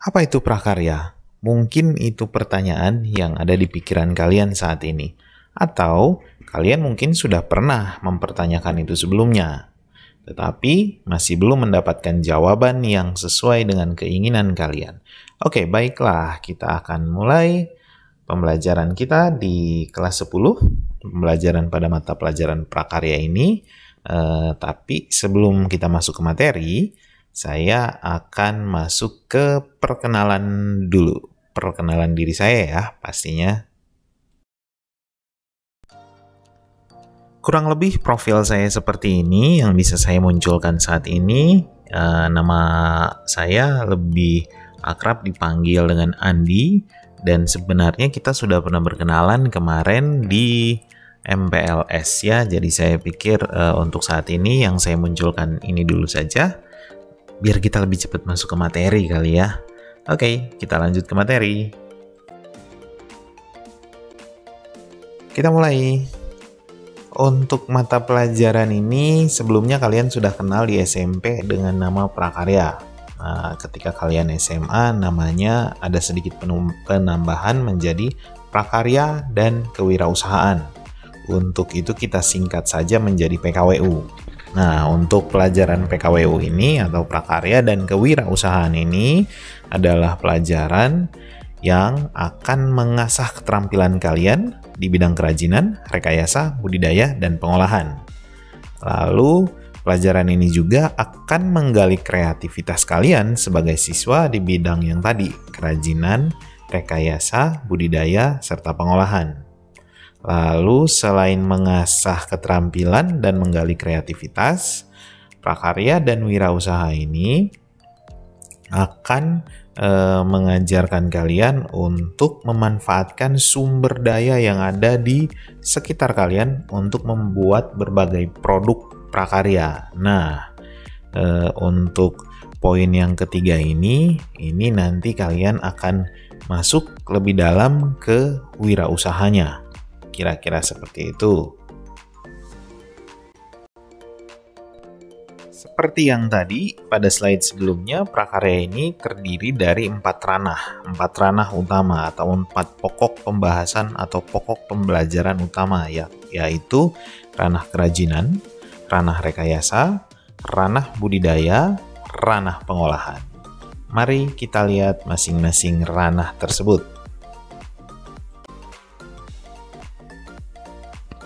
Apa itu prakarya? Mungkin itu pertanyaan yang ada di pikiran kalian saat ini. Atau kalian mungkin sudah pernah mempertanyakan itu sebelumnya. Tetapi masih belum mendapatkan jawaban yang sesuai dengan keinginan kalian. Oke, baiklah. Kita akan mulai pembelajaran kita di kelas 10. Pembelajaran pada mata pelajaran prakarya ini. Tapi sebelum kita masuk ke materi, saya akan masuk ke perkenalan dulu. Perkenalan diri saya ya, pastinya. Kurang lebih profil saya seperti ini yang bisa saya munculkan saat ini. Nama saya lebih akrab dipanggil dengan Andi. Dan sebenarnya kita sudah pernah berkenalan kemarin di MPLS ya. Jadi saya pikir untuk saat ini yang saya munculkan ini dulu saja. Biar kita lebih cepat masuk ke materi kali ya. Oke, kita lanjut ke materi. Kita mulai. Untuk mata pelajaran ini sebelumnya kalian sudah kenal di SMP dengan nama prakarya. Nah, ketika kalian SMA namanya ada sedikit penambahan menjadi prakarya dan kewirausahaan. Untuk itu kita singkat saja menjadi PKWU. Nah, untuk pelajaran PKWU ini atau prakarya dan kewirausahaan ini adalah pelajaran yang akan mengasah keterampilan kalian di bidang kerajinan, rekayasa, budidaya, dan pengolahan. Lalu, pelajaran ini juga akan menggali kreativitas kalian sebagai siswa di bidang yang tadi, kerajinan, rekayasa, budidaya, serta pengolahan. Lalu selain mengasah keterampilan dan menggali kreativitas, prakarya dan wirausaha ini akan mengajarkan kalian untuk memanfaatkan sumber daya yang ada di sekitar kalian untuk membuat berbagai produk prakarya. Nah, untuk poin yang ketiga ini nanti kalian akan masuk lebih dalam ke wirausahanya. Kira-kira seperti itu. Seperti yang tadi, pada slide sebelumnya, prakarya ini terdiri dari 4 ranah utama atau 4 pokok pembahasan atau pokok pembelajaran utama yaitu ranah kerajinan, ranah rekayasa, ranah budidaya, ranah pengolahan. Mari kita lihat masing-masing ranah tersebut.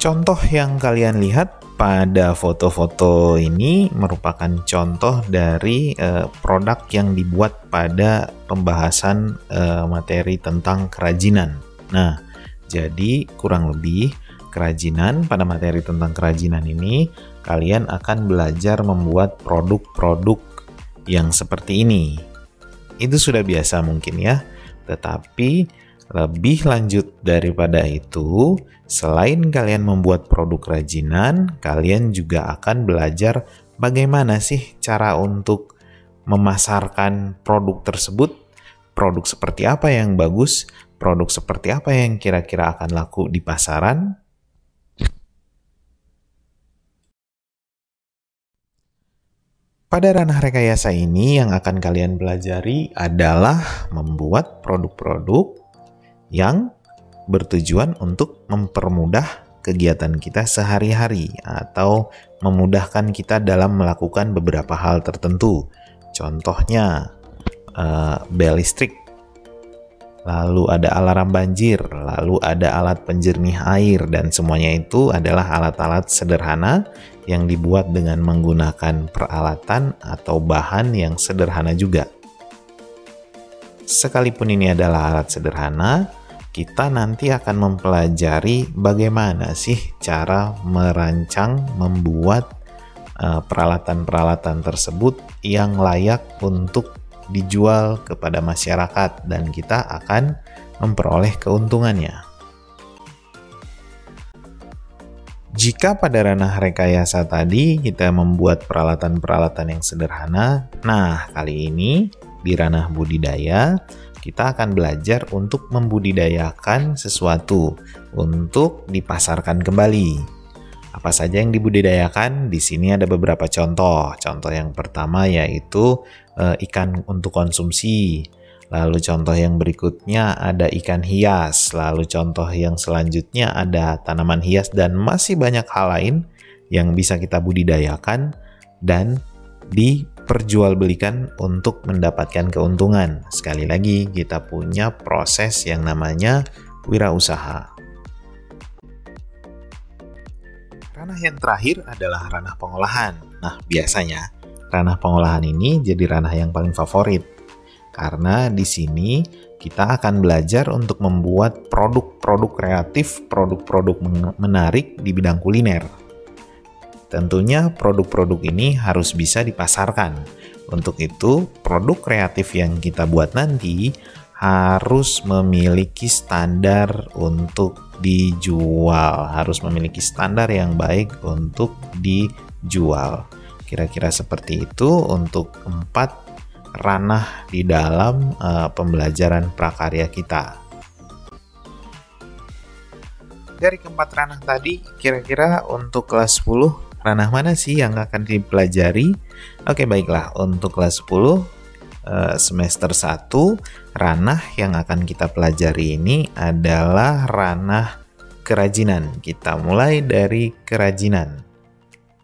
Contoh yang kalian lihat pada foto-foto ini merupakan contoh dari produk yang dibuat pada pembahasan materi tentang kerajinan. Nah, jadi kurang lebih kerajinan, pada materi tentang kerajinan ini kalian akan belajar membuat produk-produk yang seperti ini. Itu sudah biasa mungkin ya, tetapi lebih lanjut daripada itu, selain kalian membuat produk kerajinan, kalian juga akan belajar bagaimana sih cara untuk memasarkan produk tersebut, produk seperti apa yang bagus, produk seperti apa yang kira-kira akan laku di pasaran. Pada ranah rekayasa ini yang akan kalian pelajari adalah membuat produk-produk yang bertujuan untuk mempermudah kegiatan kita sehari-hari atau memudahkan kita dalam melakukan beberapa hal tertentu. Contohnya, bel listrik, lalu ada alarm banjir, lalu ada alat penjernih air, dan semuanya itu adalah alat-alat sederhana yang dibuat dengan menggunakan peralatan atau bahan yang sederhana juga. Sekalipun ini adalah alat sederhana, kita nanti akan mempelajari bagaimana sih cara merancang, membuat peralatan-peralatan tersebut yang layak untuk dijual kepada masyarakat dan kita akan memperoleh keuntungannya. Jika pada ranah rekayasa tadi kita membuat peralatan-peralatan yang sederhana, nah kali ini di ranah budidaya kita akan belajar untuk membudidayakan sesuatu untuk dipasarkan kembali. Apa saja yang dibudidayakan? Di sini ada beberapa contoh. Contoh yang pertama yaitu ikan untuk konsumsi. Lalu contoh yang berikutnya ada ikan hias. Lalu contoh yang selanjutnya ada tanaman hias dan masih banyak hal lain yang bisa kita budidayakan dan diperjualbelikan untuk mendapatkan keuntungan. Sekali lagi, kita punya proses yang namanya wirausaha. Ranah yang terakhir adalah ranah pengolahan. Nah, biasanya ranah pengolahan ini jadi ranah yang paling favorit. Karena di sini kita akan belajar untuk membuat produk-produk kreatif, produk-produk menarik di bidang kuliner. Tentunya produk-produk ini harus bisa dipasarkan. Untuk itu, produk kreatif yang kita buat nanti harus memiliki standar untuk dijual. Harus memiliki standar yang baik untuk dijual. Kira-kira seperti itu untuk 4 ranah di dalam pembelajaran prakarya kita. Dari keempat ranah tadi, kira-kira untuk kelas 10, ranah mana sih yang akan dipelajari? Oke, baiklah. Untuk kelas 10, semester 1, ranah yang akan kita pelajari ini adalah ranah kerajinan. Kita mulai dari kerajinan.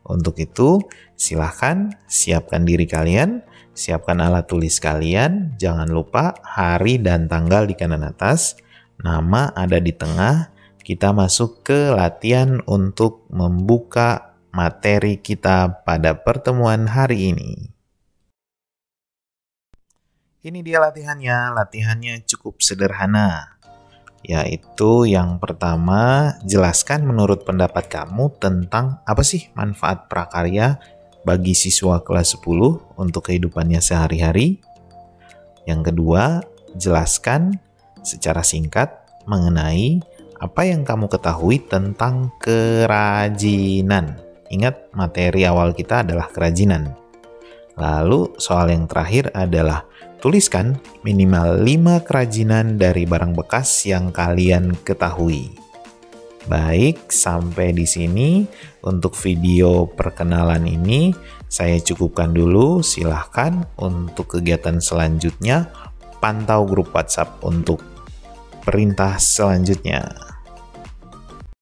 Untuk itu, silahkan siapkan diri kalian, siapkan alat tulis kalian, jangan lupa hari dan tanggal di kanan atas, nama ada di tengah. Kita masuk ke latihan untuk membuka materi kita pada pertemuan hari ini. Ini dia latihannya. Latihannya cukup sederhana, yaitu yang pertama, jelaskan menurut pendapat kamu tentang apa sih manfaat prakarya bagi siswa kelas 10 untuk kehidupannya sehari-hari. Yang kedua, jelaskan secara singkat mengenai apa yang kamu ketahui tentang kerajinan. Ingat, materi awal kita adalah kerajinan. Lalu soal yang terakhir adalah tuliskan minimal 5 kerajinan dari barang bekas yang kalian ketahui. Baik, sampai di sini untuk video perkenalan ini saya cukupkan dulu. Silahkan untuk kegiatan selanjutnya pantau grup WhatsApp untuk perintah selanjutnya.